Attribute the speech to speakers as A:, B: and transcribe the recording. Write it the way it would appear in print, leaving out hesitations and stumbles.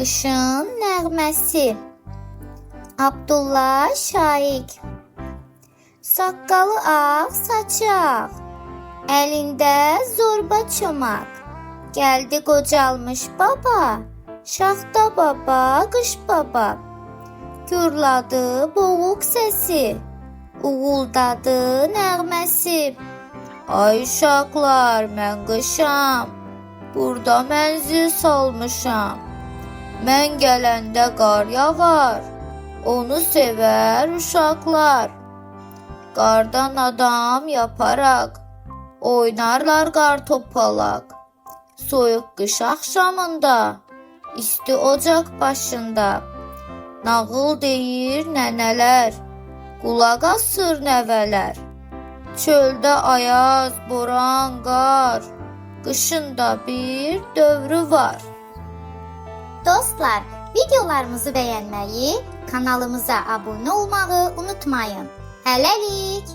A: Qışın nəğməsi. Abdullah Şaiq. Saqqalı ağ, saçı ağ, əlində zorba çomaq. Gəldi qocalmış baba, şaxta baba, qış baba. Gürladı boğuq səsi, uğuldadı nəğməsi. Ay uşaqlar, mən qışam, burada mənzil salmışam. Mən gələndə qar yağar, onu sevər uşaqlar. Qardan adam yaparaq, oynarlar qar topalaq. Soyuq qış axşamında, isti ocaq başında. Nağıl deyir nənələr, qulaq asır nəvələr. Çöldə ayaz, boran, qar, qışın da bir dövrü var. Dostlar, videolarımızı bəyənməyi, kanalımıza abunə olmağı unutmayın. Hələlik!